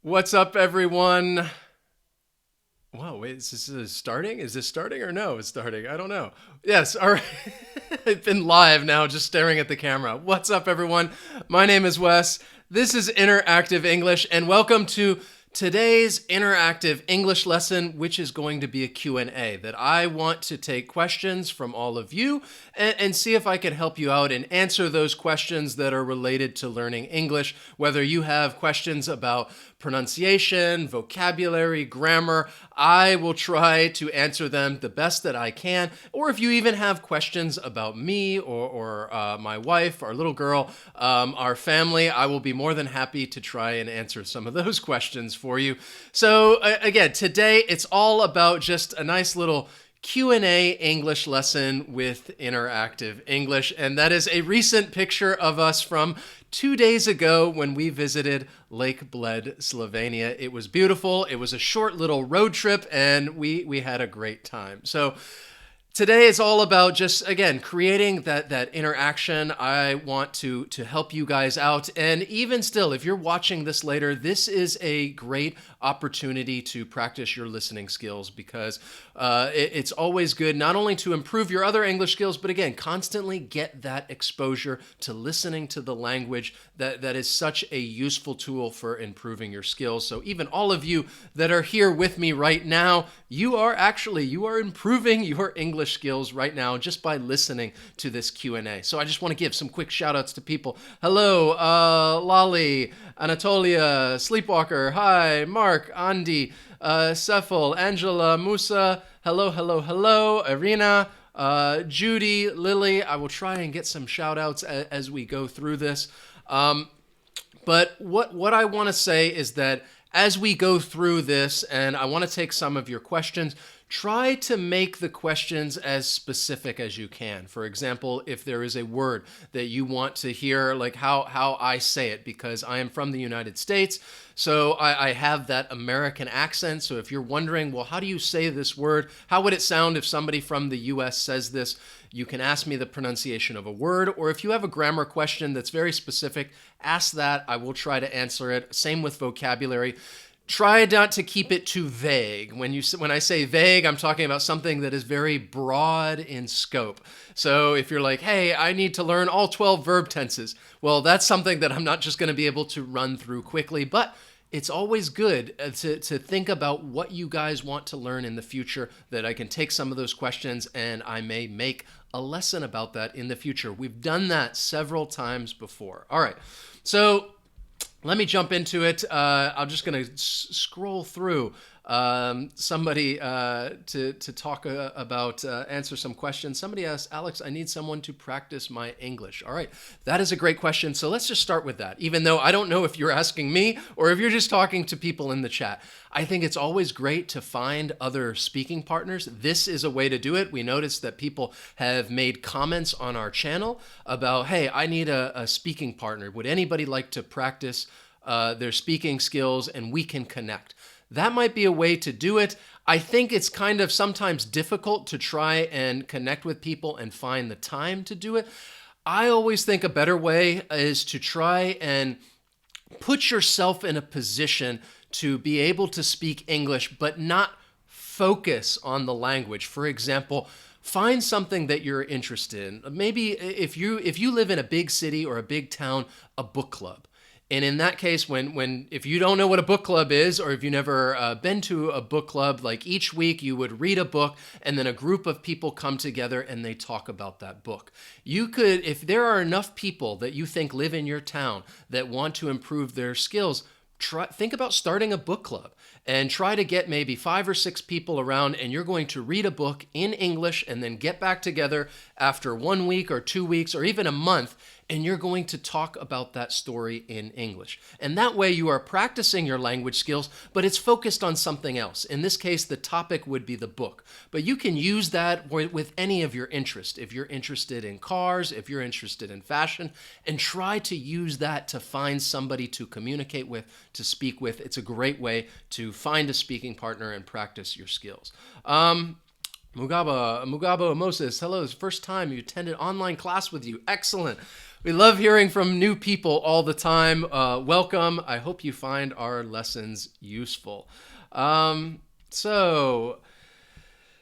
What's up, everyone? Whoa, wait, is this starting? Is this starting or no? It's starting. I don't know. Yes, all right. I've been live now, just staring at the camera. What's up, everyone? My name is Wes. This is Interactive English, and welcome to today's interactive English lesson, which is going to be a Q&A that I want to take questions from all of you and see if I can help you out and answer those questions that are related to learning English, whether you have questions about pronunciation, vocabulary, grammar. I will try to answer them the best that I can. Or if you even have questions about me or my wife, our little girl, our family, I will be more than happy to try and answer some of those questions for you. So again, today it's all about just a nice little Q&A English lesson with Interactive English, and that is a recent picture of us from 2 days ago when we visited Lake Bled, Slovenia. It was beautiful. It was a short little road trip, and we had a great time. So today is all about just, again, creating that interaction. I want to help you guys out. And even still, if you're watching this later, this is a great opportunity to practice your listening skills because it's always good not only to improve your other English skills, but again, constantly get that exposure to listening to the language that is such a useful tool for improving your skills. So even all of you that are here with me right now, you are improving your English skills right now just by listening to this Q&A. So I just want to give some quick shout outs to people. Hello, Lolly, Anatolia, Sleepwalker, hi, Mark, Andy, Sefel, Angela, Musa, hello, Irina, Judy, Lily. I will try and get some shout outs as we go through this. But what I want to say is that as we go through this, and I want to take some of your questions, try to make the questions as specific as you can. For example, if there is a word that you want to hear, like how I say it, because I am from the United States, so I have that American accent. So if you're wondering, well, how do you say this word? How would it sound if somebody from the US says this? You can ask me the pronunciation of a word, or if you have a grammar question that's very specific, ask that. I will try to answer it. Same with vocabulary. Try not to keep it too vague. When I say vague, I'm talking about something that is very broad in scope. So if you're like, hey, I need to learn all 12 verb tenses, well, that's something that I'm not just going to be able to run through quickly, but it's always good to think about what you guys want to learn in the future, that I can take some of those questions and I may make a lesson about that in the future. We've done that several times before. All right, so let me jump into it. I'm just going to scroll through somebody to talk about, answer some questions. Somebody asked, Alex, I need someone to practice my English. All right, that is a great question. So let's just start with that. Even though I don't know if you're asking me or if you're just talking to people in the chat, I think it's always great to find other speaking partners. This is a way to do it. We noticed that people have made comments on our channel about, hey, I need a speaking partner. Would anybody like to practice their speaking skills and we can connect? That might be a way to do it. I think it's kind of sometimes difficult to try and connect with people and find the time to do it. I always think a better way is to try and put yourself in a position to be able to speak English, but not focus on the language. For example, find something that you're interested in. Maybe if you live in a big city or a big town, a book club. And in that case, if you don't know what a book club is, or if you've never been to a book club, like each week you would read a book and then a group of people come together and they talk about that book. You could, if there are enough people that you think live in your town that want to improve their skills, think about starting a book club and try to get maybe 5 or 6 people around, and you're going to read a book in English and then get back together after 1 week or 2 weeks or even a month, and you're going to talk about that story in English. And that way you are practicing your language skills, but it's focused on something else. In this case, the topic would be the book. But you can use that with any of your interest. If you're interested in cars, if you're interested in fashion, and try to use that to find somebody to communicate with, to speak with. It's a great way to find a speaking partner and practice your skills. Mugabo Moses, hello, it's the first time you attended online class with you. Excellent. We love hearing from new people all the time. Welcome. I hope you find our lessons useful. So,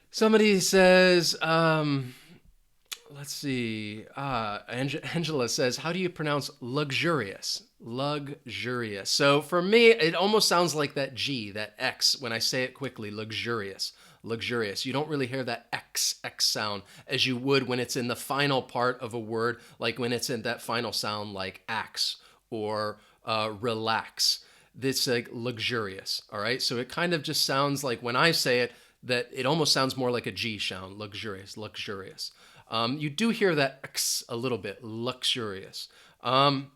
somebody says, let's see. Angela says, how do you pronounce luxurious? Luxurious. So for me, it almost sounds like that G, that X, when I say it quickly, luxurious. Luxurious. You don't really hear that X sound as you would when it's in the final part of a word, like when it's in that final sound like axe or relax. It's like luxurious, all right? So it kind of just sounds like when I say it, that it almost sounds more like a G sound, luxurious, luxurious. You do hear that X a little bit, luxurious. How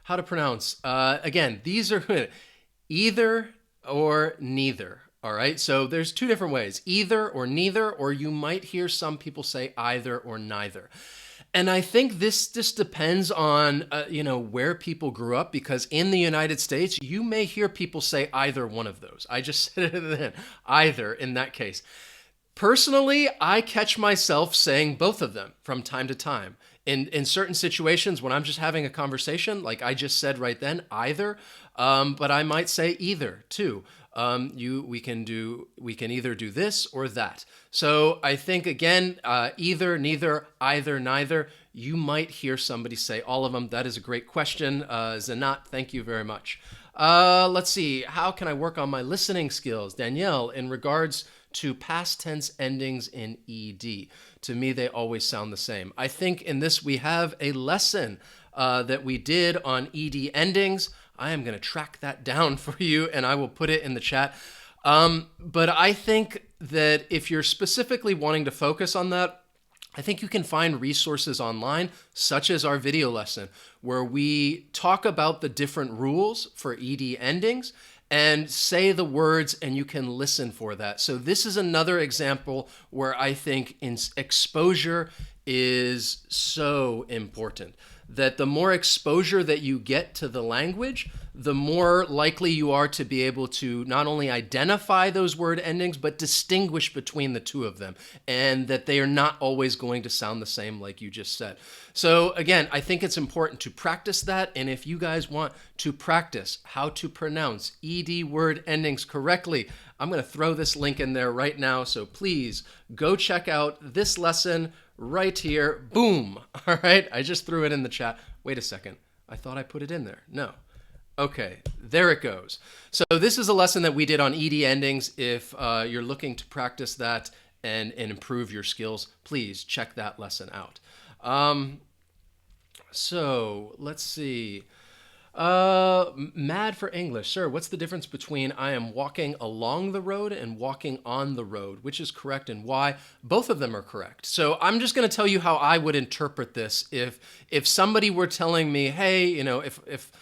to pronounce? Again, these are either or neither. All right, so there's two different ways, either or neither, or you might hear some people say either or neither. And I think this just depends on, where people grew up, because in the United States, you may hear people say either one of those. I just said it then, either in that case. Personally, I catch myself saying both of them from time to time. In certain situations when I'm just having a conversation, like I just said right then, either, but I might say either too. We can either do this or that. So I think again, either, neither, either, neither. You might hear somebody say all of them. That is a great question, Zanat. Thank you very much. Let's see. How can I work on my listening skills, Danielle? In regards to past tense endings in ED. To me, they always sound the same. I think in this we have a lesson that we did on ED endings. I am going to track that down for you and I will put it in the chat. But I think that if you're specifically wanting to focus on that, I think you can find resources online, such as our video lesson, where we talk about the different rules for ED endings and say the words, and you can listen for that. So this is another example where I think exposure is so important. That the more exposure that you get to the language, the more likely you are to be able to not only identify those word endings, but distinguish between the two of them, and that they are not always going to sound the same like you just said. So again, I think it's important to practice that, and if you guys want to practice how to pronounce ED word endings correctly, I'm going to throw this link in there right now, so please go check out this lesson right here. Boom. All right. I just threw it in the chat. Wait a second. I thought I put it in there. No. Okay. There it goes. So this is a lesson that we did on ED endings. If you're looking to practice that and improve your skills, please check that lesson out. So let's see. Mad for English. Sir, what's the difference between I am walking along the road and walking on the road? Which is correct and why? Both of them are correct. So I'm just going to tell you how I would interpret this. If somebody were telling me, hey, if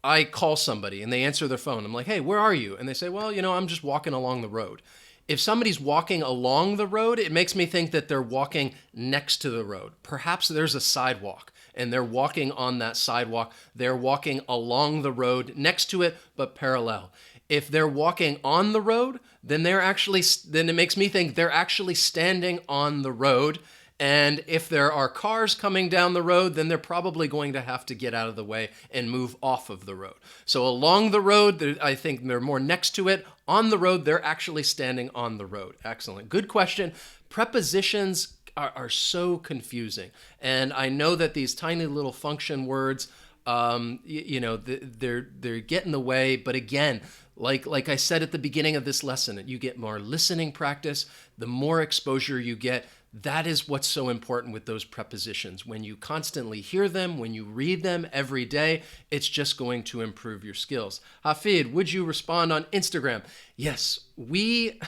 I call somebody and they answer their phone, I'm like, hey, where are you? And they say, well, I'm just walking along the road. If somebody's walking along the road, it makes me think that they're walking next to the road. Perhaps there's a sidewalk and they're walking on that sidewalk. They're walking along the road next to it, but parallel. If they're walking on the road, then it makes me think they're actually standing on the road. And if there are cars coming down the road, then they're probably going to have to get out of the way and move off of the road. So along the road, I think they're more next to it. On the road, they're actually standing on the road. Excellent. Good question. Prepositions are so confusing. And I know that these tiny little function words, they're get in the way. But again, like I said at the beginning of this lesson, you get more listening practice. The more exposure you get, that is what's so important with those prepositions. When you constantly hear them, when you read them every day, it's just going to improve your skills. Hafid, would you respond on Instagram? Yes, we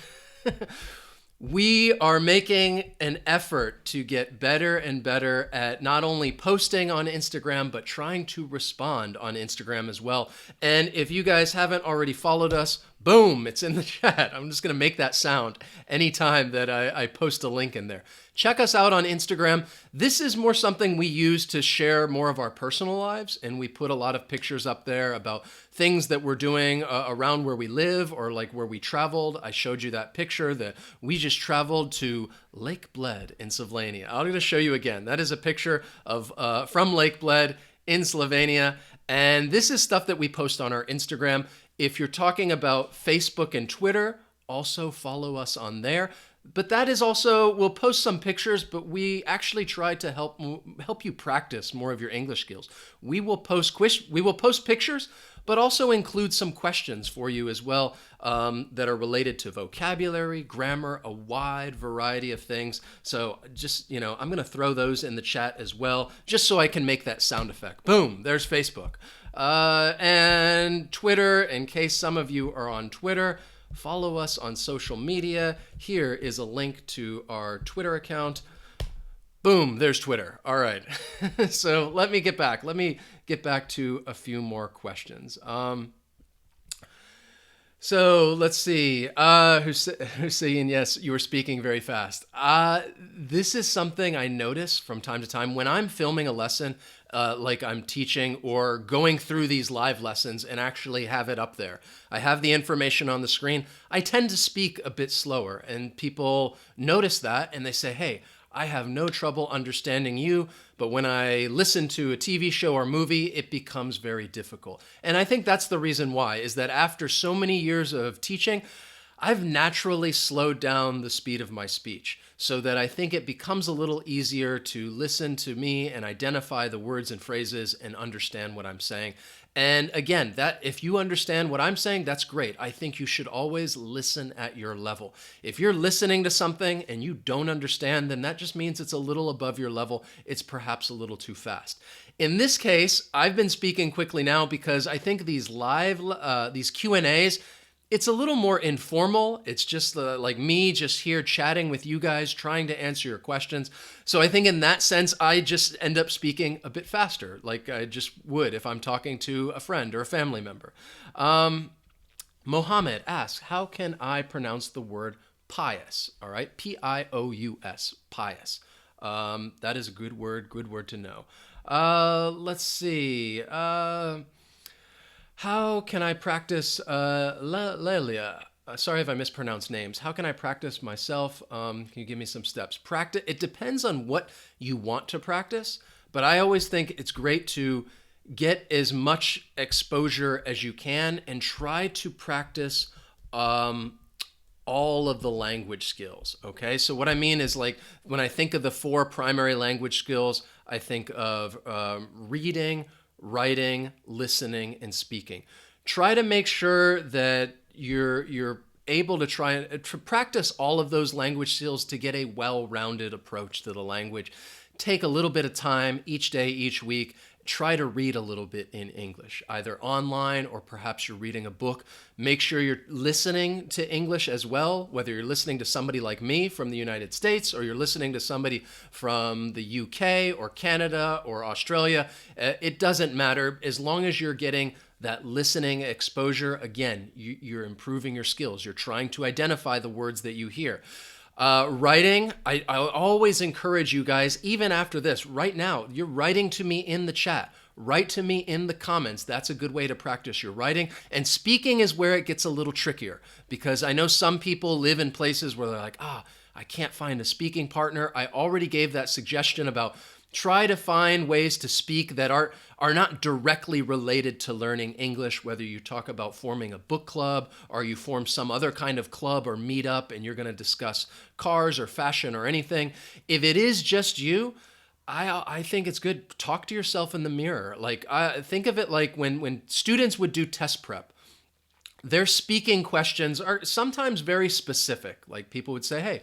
are making an effort to get better and better at not only posting on Instagram, but trying to respond on Instagram as well. And if you guys haven't already followed us, Boom, it's in the chat. I'm just going to make that sound anytime that I post a link in there. Check us out on Instagram. This is more something we use to share more of our personal lives, and we put a lot of pictures up there about things that we're doing around where we live or like where we traveled. I showed you that picture that we just traveled to Lake Bled in Slovenia. I'm going to show you again. That is a picture of from Lake Bled in Slovenia, and this is stuff that we post on our Instagram. If you're talking about Facebook and Twitter, also follow us on there. But that is also, we'll post some pictures, but we actually try to help you practice more of your English skills. We will post pictures, but also include some questions for you as well that are related to vocabulary, grammar, a wide variety of things. So just, I'm going to throw those in the chat as well, just so I can make that sound effect. Boom, there's Facebook. And Twitter, in case some of you are on Twitter, follow us on social media. Here is a link to our Twitter account. Boom, there's Twitter. All right. So let me get back to a few more questions. So let's see. Hussein, yes, you were speaking very fast. This is something I notice from time to time when I'm filming a lesson, like I'm teaching or going through these live lessons and actually have it up there. I have the information on the screen. I tend to speak a bit slower, and people notice that and they say, hey, I have no trouble understanding you, but when I listen to a TV show or movie, it becomes very difficult. And I think that's the reason why, is that after so many years of teaching, I've naturally slowed down the speed of my speech so that I think it becomes a little easier to listen to me and identify the words and phrases and understand what I'm saying. And again, that if you understand what I'm saying, that's great. I think you should always listen at your level. If you're listening to something and you don't understand, then that just means it's a little above your level. It's perhaps a little too fast. In this case, I've been speaking quickly now because I think these these Q&As, it's a little more informal. It's just like me just here chatting with you guys, trying to answer your questions. So I think in that sense, I just end up speaking a bit faster, like I just would if I'm talking to a friend or a family member. Mohammed asks, how can I pronounce the word pious? All right, P-I-O-U-S, pious. That is a good word to know. Let's see. How can I practice Lelia? Sorry if I mispronounced names. How can I practice myself? Can you give me some steps? It depends on what you want to practice, but I always think it's great to get as much exposure as you can and try to practice all of the language skills, okay? So what I mean is, like, when I think of the 4 primary language skills, I think of reading, writing, listening, and speaking. Try to make sure that you're able to try to practice all of those language skills to get a well-rounded approach to the language. Take a little bit of time each day, each week. Try to read a little bit in English, either online or perhaps you're reading a book. Make sure you're listening to English as well, whether you're listening to somebody like me from the United States or you're listening to somebody from the UK or Canada or Australia. It doesn't matter. As long as you're getting that listening exposure, again, you're improving your skills. You're trying to identify the words that you hear. Writing, I always encourage you guys, even after this, right now, you're writing to me in the chat. Write to me in the comments. That's a good way to practice your writing. And speaking is where it gets a little trickier, because I know some people live in places where they're like, I can't find a speaking partner. I already gave that suggestion about try to find ways to speak that are not directly related to learning English, whether you talk about forming a book club or you form some other kind of club or meetup and you're going to discuss cars or fashion or anything. If it is just you, I think it's good. Talk to yourself in the mirror. Like, think of it like when students would do test prep. Their speaking questions are sometimes very specific. Like, people would say, hey,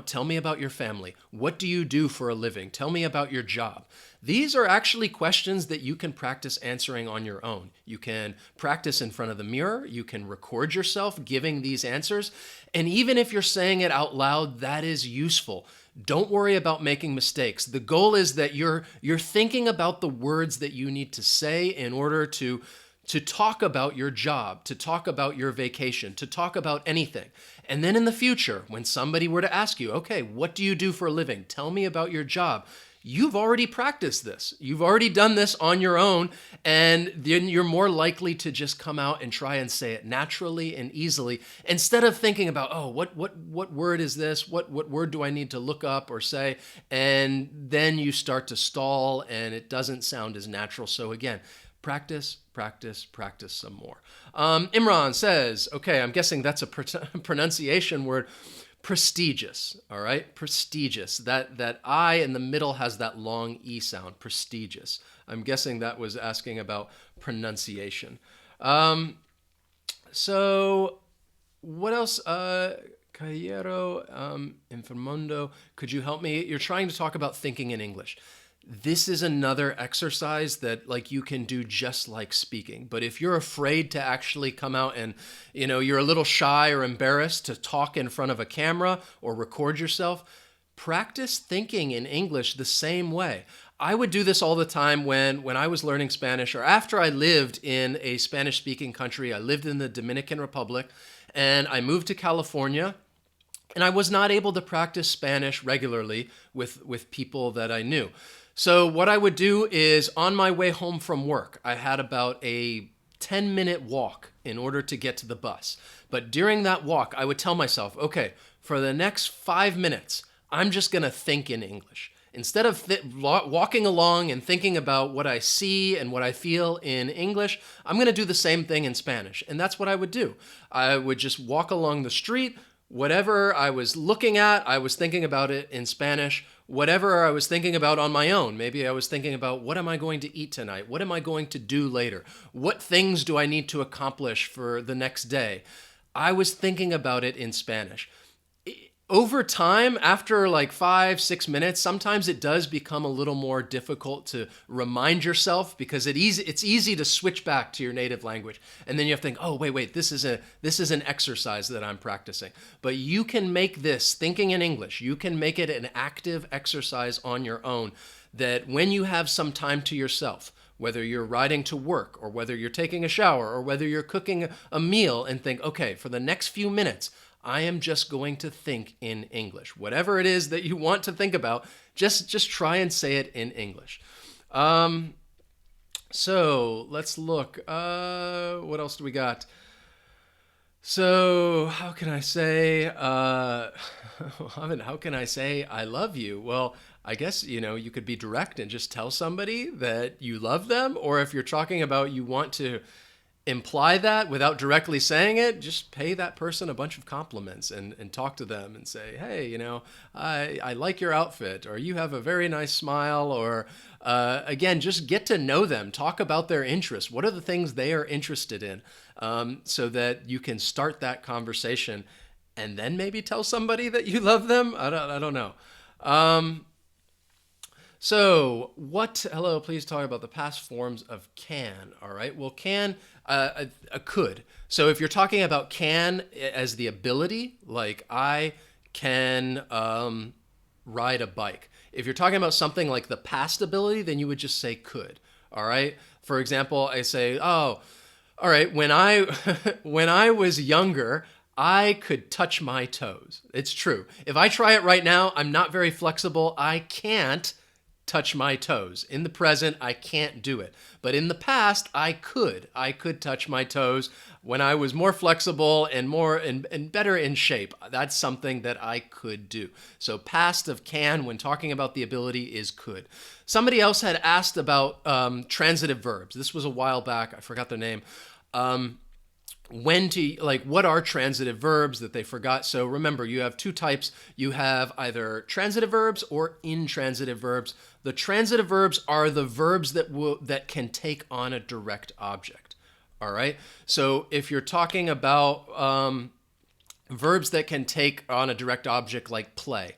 tell me about your family. What do you do for a living? Tell me about your job. These are actually questions that you can practice answering on your own. You can practice in front of the mirror. You can record yourself giving these answers. And even if you're saying it out loud, that is useful. Don't worry about making mistakes. The goal is that you're thinking about the words that you need to say in order to to talk about your job, to talk about your vacation, to talk about anything. And then in the future, when somebody were to ask you, okay, what do you do for a living? Tell me about your job. You've already practiced this. You've already done this on your own, and then you're more likely to just come out and try and say it naturally and easily instead of thinking about, oh, what word is this? What word do I need to look up or say? And then you start to stall and it doesn't sound as natural. So again, practice, practice, practice some more. Imran says, okay, I'm guessing that's a pronunciation word. Prestigious, all right? Prestigious. That I in the middle has that long E sound, prestigious. I'm guessing that was asking about pronunciation. So what else? Cayero, Informundo, could you help me? You're trying to talk about thinking in English. This is another exercise that like you can do just like speaking. But if you're afraid to actually come out and, you're a little shy or embarrassed to talk in front of a camera or record yourself, practice thinking in English the same way. I would do this all the time when I was learning Spanish or after I lived in a Spanish-speaking country. I lived in the Dominican Republic and I moved to California. And I was not able to practice Spanish regularly with people that I knew. So what I would do is on my way home from work, I had about a 10-minute walk in order to get to the bus. But during that walk, I would tell myself, okay, for the next 5 minutes, I'm just going to think in English. Instead of walking along and thinking about what I see and what I feel in English, I'm going to do the same thing in Spanish. And that's what I would do. I would just walk along the street. Whatever I was looking at, I was thinking about it in Spanish. Whatever I was thinking about on my own, maybe I was thinking about what am I going to eat tonight? What am I going to do later? What things do I need to accomplish for the next day? I was thinking about it in Spanish. Over time, after like 5-6 minutes, sometimes it does become a little more difficult to remind yourself because it's easy to switch back to your native language. And then you have to think, oh, wait, this is an exercise that I'm practicing. But you can make this thinking in English, you can make it an active exercise on your own that when you have some time to yourself, whether you're riding to work or whether you're taking a shower or whether you're cooking a meal and think, okay, for the next few minutes, I am just going to think in English. Whatever it is that you want to think about, just try and say it in English. So let's look. What else do we got? So how can I say, how can I say I love you? Well, I guess, you could be direct and just tell somebody that you love them. Or if you're talking about you want to imply that without directly saying it, just pay that person a bunch of compliments and talk to them and say, hey, I like your outfit, or you have a very nice smile, or again, just get to know them, talk about their interests. What are the things they are interested in, so that you can start that conversation and then maybe tell somebody that you love them. I don't know. Hello, please talk about the past forms of can. All right. Well, can, could. So if you're talking about can as the ability, like I can ride a bike. If you're talking about something like the past ability, then you would just say could. All right. For example, I say, oh, all right. When I was younger, I could touch my toes. It's true. If I try it right now, I'm not very flexible. I can't touch my toes. In the present, I can't do it. But in the past, I could. I could touch my toes when I was more flexible and more and better in shape. That's something that I could do. So past of can when talking about the ability is could. Somebody else had asked about transitive verbs. This was a while back. I forgot their name. What are transitive verbs that they forgot? So remember, you have two types. You have either transitive verbs or intransitive verbs. The transitive verbs are the verbs that can take on a direct object. All right. So if you're talking about verbs that can take on a direct object like play,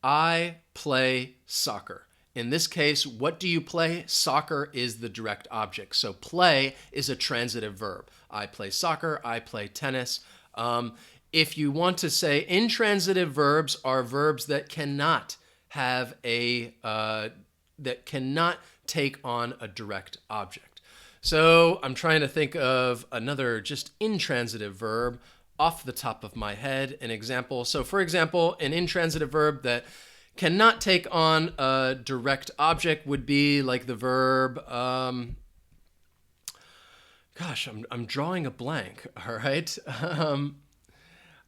I play soccer. In this case, what do you play? Soccer is the direct object. So play is a transitive verb. I play soccer, I play tennis. If you want to say intransitive verbs are verbs that cannot that cannot take on a direct object. So I'm trying to think of another just intransitive verb off the top of my head, an example. So for example, an intransitive verb that cannot take on a direct object would be like the verb, gosh, I'm drawing a blank, all right?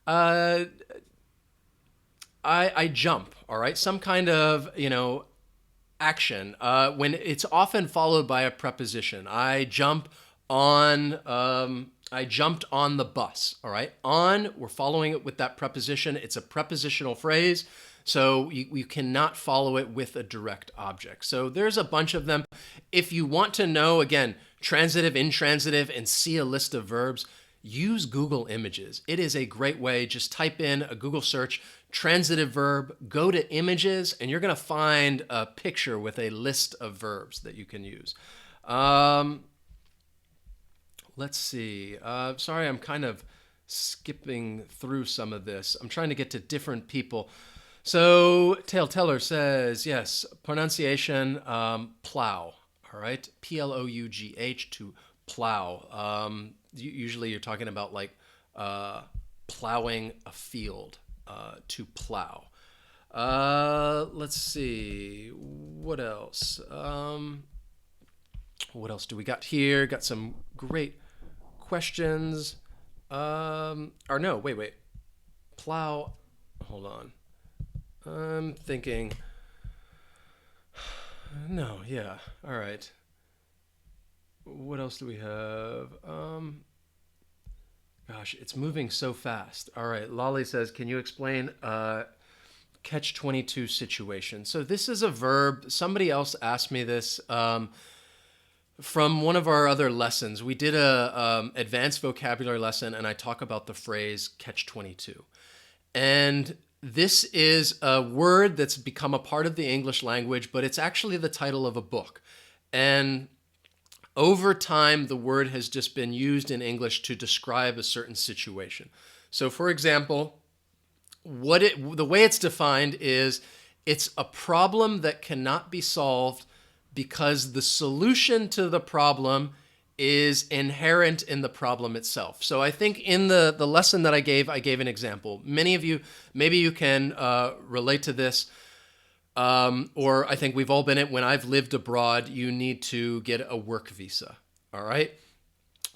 Uh, I jump, all right? Some kind of, action when it's often followed by a preposition. I jumped on the bus. All right. On, we're following it with that preposition. It's a prepositional phrase. So you cannot follow it with a direct object. So there's a bunch of them. If you want to know, again, transitive, intransitive, and see a list of verbs, use Google Images. It is a great way. Just type in a Google search, transitive verb, go to images, and you're going to find a picture with a list of verbs that you can use. Let's see. Sorry, I'm kind of skipping through some of this. I'm trying to get to different people. So Tale Teller says, yes, pronunciation, plow. All right, P-L-O-U-G-H, to plow. Usually you're talking about like plowing a field, to plow. Let's see. What else? What else do we got here? Got some great questions. Or no, wait. Plow. Hold on. I'm thinking. No, yeah. All right. What else do we have? Gosh, it's moving so fast. All right. Lolly says, can you explain catch-22 situation? So this is a verb. Somebody else asked me this from one of our other lessons. We did a advanced vocabulary lesson, and I talk about the phrase catch-22. And this is a word that's become a part of the English language, but it's actually the title of a book. And over time, the word has just been used in English to describe a certain situation. So for example, the way it's defined is it's a problem that cannot be solved because the solution to the problem is inherent in the problem itself. So I think in the lesson that I gave an example. Many of you, maybe you can relate to this, or I think we've all been it. When I've lived abroad, you need to get a work visa, all right?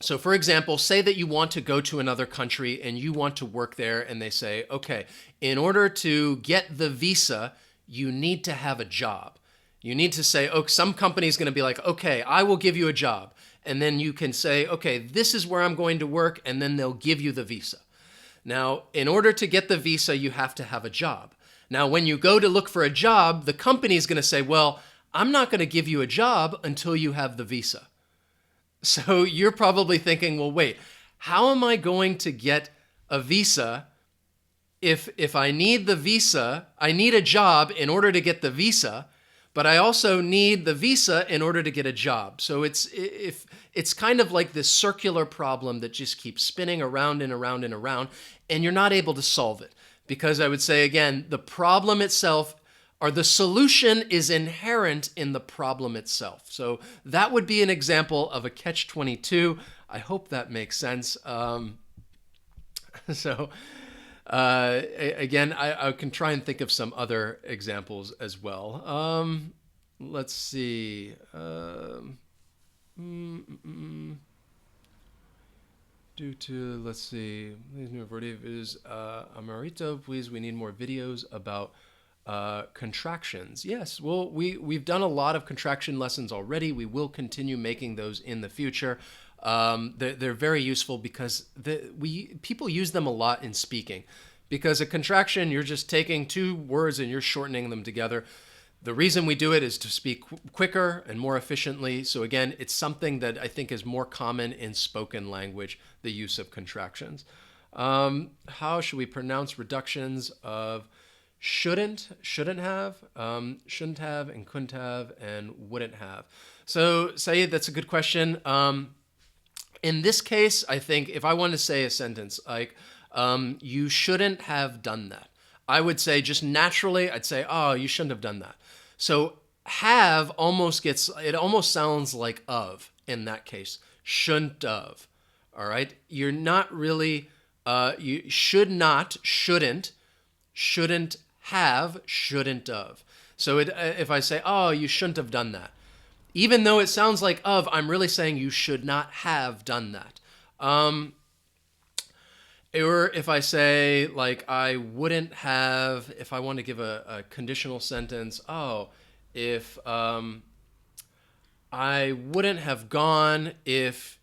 So for example, say that you want to go to another country and you want to work there, and they say, okay, in order to get the visa, you need to have a job. You need to say, oh, some company's going to be like, okay, I will give you a job. And then you can say, okay, this is where I'm going to work, and then they'll give you the visa. Now, in order to get the visa, you have to have a job. Now, when you go to look for a job, the company is going to say, well, I'm not going to give you a job until you have the visa. So you're probably thinking, well, wait, how am I going to get a visa if I need the visa? I need a job in order to get the visa, but I also need the visa in order to get a job. So it's kind of like this circular problem that just keeps spinning around and around and around, and you're not able to solve it. Because I would say, again, the problem itself, or the solution, is inherent in the problem itself. So that would be an example of a catch-22. I hope that makes sense. Again, I can try and think of some other examples as well. Let's see. Let's see, please new videos. Amarito, please, we need more videos about contractions. Yes, well, we've done a lot of contraction lessons already. We will continue making those in the future. They're very useful because people use them a lot in speaking. Because a contraction, you're just taking two words and you're shortening them together. The reason we do it is to speak quicker and more efficiently. So again, it's something that I think is more common in spoken language, the use of contractions. How should we pronounce reductions of shouldn't have, and couldn't have, and wouldn't have? So Saeed, that's a good question. In this case, I think if I want to say a sentence like, you shouldn't have done that, I would say just naturally, I'd say, oh, you shouldn't have done that. So have almost sounds like of in that case. Shouldn't of. All right. You're not really, you should not, shouldn't have, shouldn't of. So if I say, oh, you shouldn't have done that, even though it sounds like of, I'm really saying you should not have done that. Or if I say, like, I wouldn't have, if I want to give a conditional sentence, oh, if I wouldn't have gone if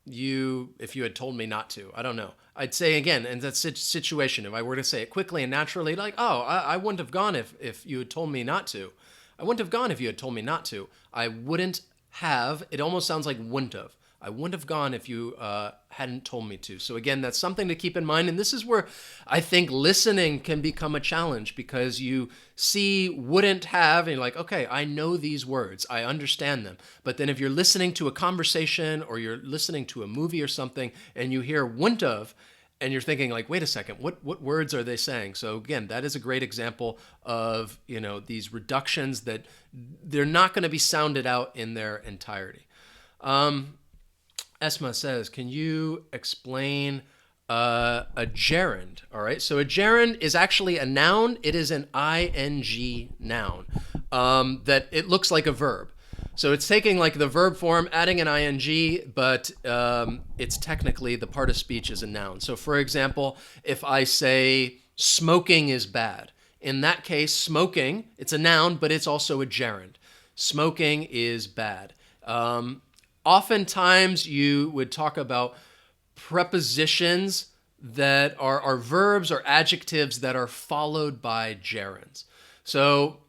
you had told me not to. I don't know. I'd say again in that situation, if I were to say it quickly and naturally, like, oh, I wouldn't have gone if you had told me not to. I wouldn't have gone if you had told me not to. I wouldn't have. It almost sounds like wouldn't have. I wouldn't have gone if you hadn't told me to. So again, that's something to keep in mind. And this is where I think listening can become a challenge, because you see wouldn't have and you're like, okay, I know these words. I understand them. But then if you're listening to a conversation or you're listening to a movie or something and you hear wouldn't have, and you're thinking like, wait a second, what words are they saying? So again, that is a great example of, these reductions that they're not going to be sounded out in their entirety. Esma says, can you explain a gerund? All right. So a gerund is actually a noun. It is an ing noun that it looks like a verb. So it's taking like the verb form, adding an ing, but it's technically the part of speech is a noun. So for example, if I say smoking is bad, in that case, smoking, it's a noun, but it's also a gerund. Smoking is bad. Oftentimes you would talk about prepositions that are verbs or adjectives that are followed by gerunds. So,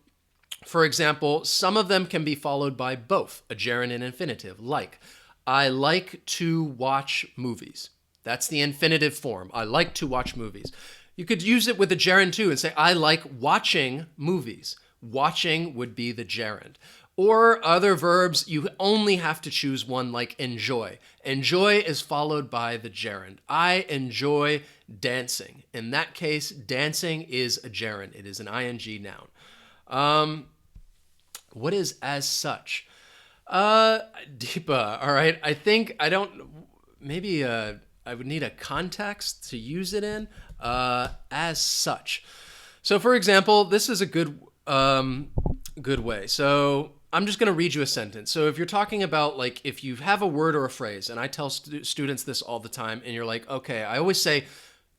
for example, some of them can be followed by both, a gerund and infinitive, like, I like to watch movies. That's the infinitive form. I like to watch movies. You could use it with a gerund too and say, I like watching movies. Watching would be the gerund. Or other verbs, you only have to choose one, like enjoy. Enjoy is followed by the gerund. I enjoy dancing. In that case, dancing is a gerund. It is an ing noun. What is as such? Deepa, all right. I think maybe I would need a context to use it in. As such. So for example, this is a good way. So I'm just going to read you a sentence. So if you're talking about, like, if you have a word or a phrase, and I tell students this all the time, and you're like, okay, I always say,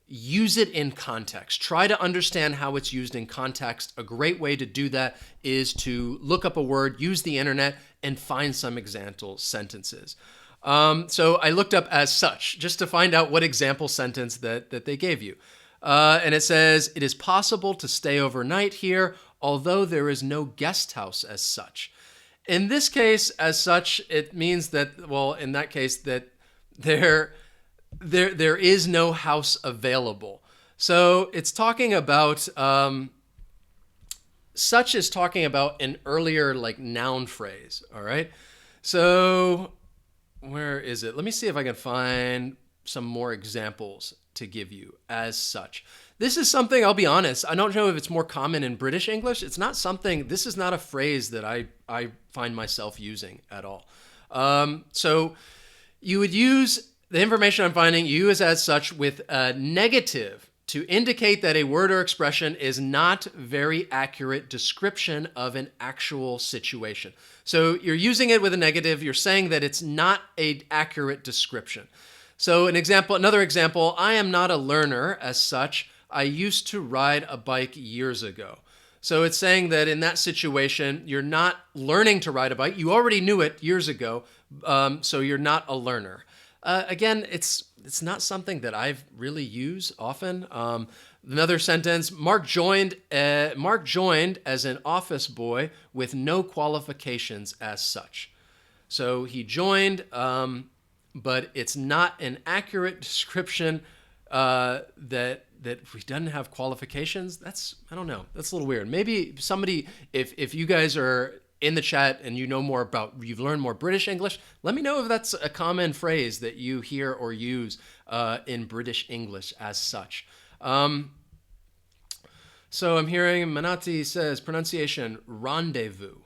use it in context. Try to understand how it's used in context. A great way to do that is to look up a word, use the internet, and find some example sentences. So I looked up as such, just to find out what example sentence that they gave you. And it says, it is possible to stay overnight here, although there is no guest house as such. In this case, as such, it means that, well, in that case, that there is no house available. So it's talking about, such is talking about an earlier, like, noun phrase, all right? So where is it? Let me see if I can find some more examples to give you as such. This is something, I'll be honest, I don't know if it's more common in British English. It's not something, this is not a phrase that I find myself using at all. So you would use the information I'm finding, you use as such with a negative to indicate that a word or expression is not very accurate description of an actual situation. So you're using it with a negative, you're saying that it's not an accurate description. So another example, I am not a learner as such. I used to ride a bike years ago. So it's saying that in that situation, you're not learning to ride a bike. You already knew it years ago, so you're not a learner. Again, it's not something that I've really used often. Another sentence, Mark joined as an office boy with no qualifications as such. So he joined, but it's not an accurate description that he doesn't have qualifications. I don't know. That's a little weird. Maybe somebody, if you guys are in the chat and you've learned more British English, let me know if that's a common phrase that you hear or use in British English as such. So I'm hearing Manati says pronunciation rendezvous.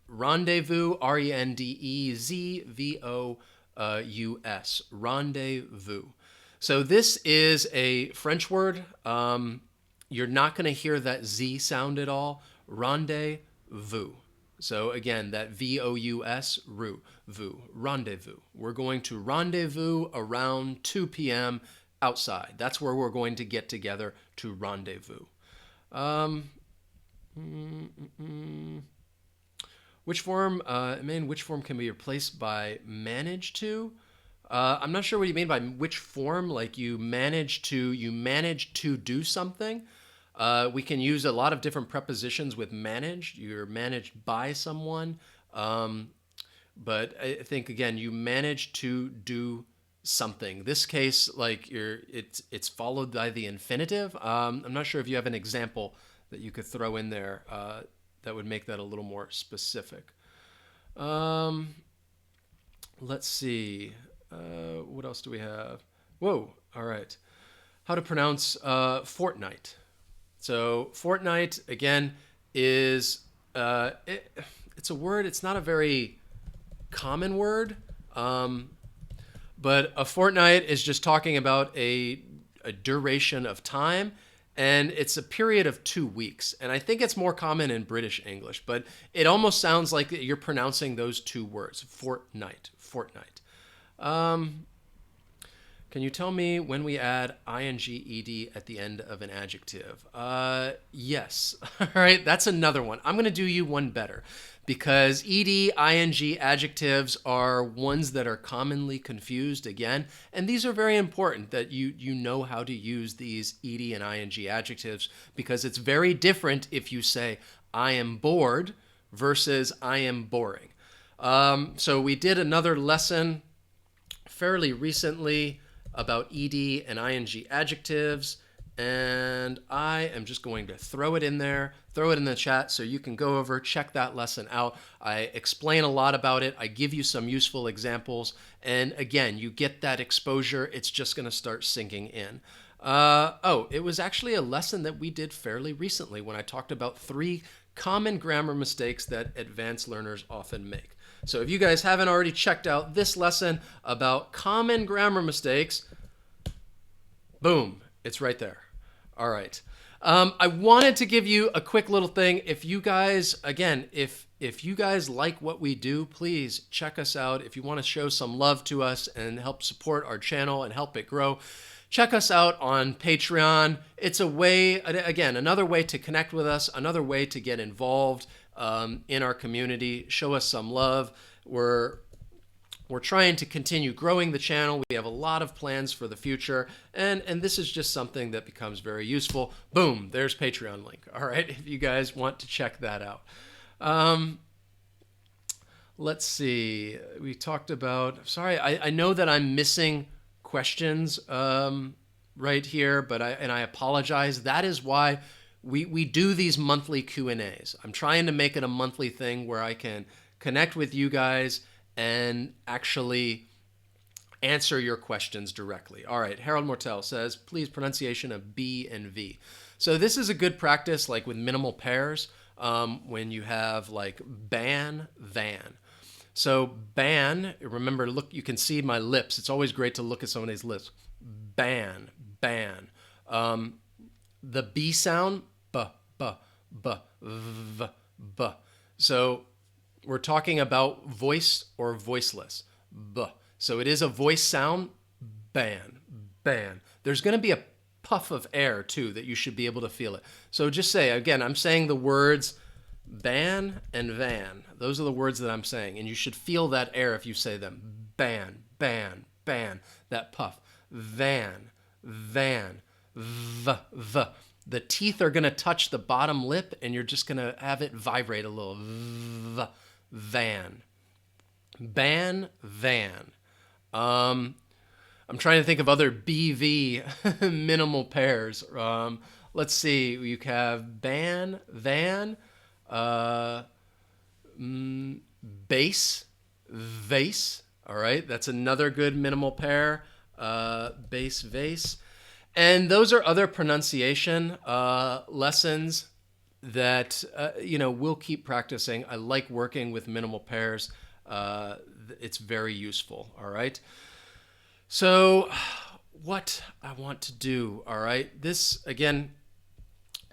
rendezvous, rendezvous, rendezvous. So this is a French word. You're not going to hear that Z sound at all. Rendezvous. So again, that VOUS, rendezvous. We're going to rendezvous around 2 p.m. outside. That's where we're going to get together to rendezvous. Which form can be replaced by manage to? I'm not sure what you mean by which form. Like you manage to do something. We can use a lot of different prepositions with managed. You're managed by someone. But I think again, you manage to do something. This case, like it's followed by the infinitive. I'm not sure if you have an example that you could throw in there that would make that a little more specific. Let's see. What else do we have? Whoa. All right. How to pronounce fortnight. So fortnight, again, is it's a word. It's not a very common word. But a fortnight is just talking about a duration of time. And it's a period of 2 weeks. And I think it's more common in British English. But it almost sounds like you're pronouncing those two words. Fortnight. Can you tell me when we add ing ed at the end of an adjective? Yes. All right, that's another one. I'm going to do you one better because ed, ing adjectives are ones that are commonly confused again. And these are very important that you know how to use these ed and ing adjectives because it's very different if you say I am bored versus I am boring. So we did another lesson fairly recently about ed and ing adjectives, and I am just going to throw it in there, throw it in the chat so you can go over, check that lesson out. I explain a lot about it. I give you some useful examples, and again, you get that exposure. It's just going to start sinking in. It was actually a lesson that we did fairly recently when I talked about 3 common grammar mistakes that advanced learners often make. So if you guys haven't already checked out this lesson about common grammar mistakes, boom, it's right there. All right. I wanted to give you a quick little thing. If you guys, again, if you guys like what we do, please check us out. If you want to show some love to us and help support our channel and help it grow, check us out on Patreon. It's a way, again, another way to connect with us, another way to get involved in our community. Show us some love. We're trying to continue growing the channel. We have a lot of plans for the future, and this is just something that becomes very useful. Boom, there's Patreon link. All right, if you guys want to check that out. Let's see. We talked about, sorry, I know that I'm missing questions right here, but I apologize. That is why we do these monthly Q&As. I'm trying to make it a monthly thing where I can connect with you guys and actually answer your questions directly. All right, Harold Mortel says, please pronunciation of B and V. So this is a good practice like with minimal pairs when you have like ban, van. So ban, remember, look, you can see my lips. It's always great to look at somebody's lips. Ban, ban. The B sound, b, b, b, v, b. So we're talking about voice or voiceless, b. So it is a voice sound, ban, ban. There's going to be a puff of air too that you should be able to feel it. So just say, again, I'm saying the words ban and van. Those are the words that I'm saying, and you should feel that air if you say them. Ban, ban, ban. That puff. Van, van, v, v. The teeth are going to touch the bottom lip, and you're just going to have it vibrate a little. V, van. Ban, van. I'm trying to think of other BV minimal pairs. Let's see. You have ban, van, base, vase. All right, that's another good minimal pair. Base, vase. And those are other pronunciation lessons that we'll keep practicing. I like working with minimal pairs. It's very useful. All right. So what I want to do, all right, this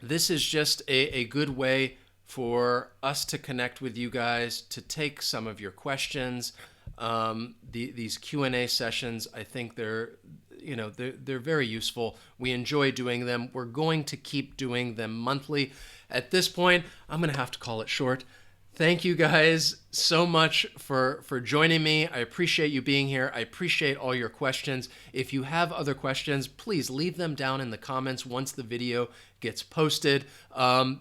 is just a good way for us to connect with you guys, to take some of your questions. These Q&A sessions, I think they're very useful. We enjoy doing them. We're going to keep doing them monthly. At this point, I'm going to have to call it short. Thank you guys so much for joining me. I appreciate you being here. I appreciate all your questions. If you have other questions, please leave them down in the comments once the video gets posted,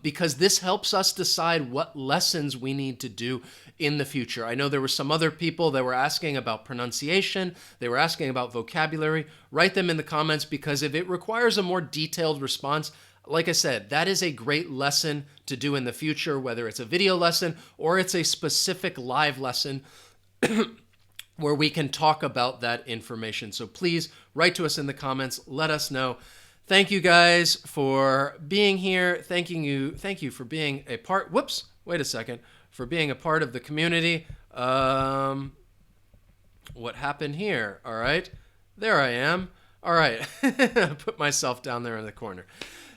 because this helps us decide what lessons we need to do in the future. I know there were some other people that were asking about pronunciation. They were asking about vocabulary. Write them in the comments, because if it requires a more detailed response, like I said, that is a great lesson to do in the future, whether it's a video lesson or it's a specific live lesson where we can talk about that information. So please write to us in the comments. Let us know. Thank you guys for being here. Thank you for being a part. Whoops, wait a second. For being a part of the community. What happened here? All right. There I am. All right. Put myself down there in the corner.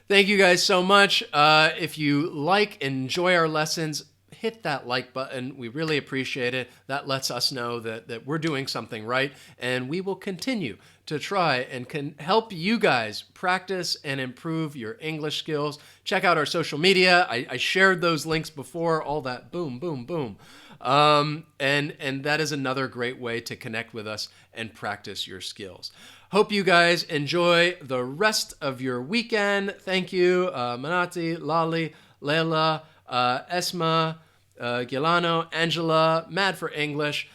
Thank you guys so much. If you enjoy our lessons, hit that like button. We really appreciate it. That lets us know that we're doing something right, and we will continue to try and can help you guys practice and improve your English skills. Check out our social media. I shared those links before, all that boom, boom, boom. And that is another great way to connect with us and practice your skills. Hope you guys enjoy the rest of your weekend. Thank you, Manati, Lali, Leila, Esma, Gilano, Angela, Mad for English.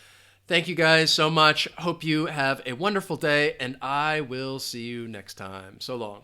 Thank you guys so much. Hope you have a wonderful day, and I will see you next time. So long.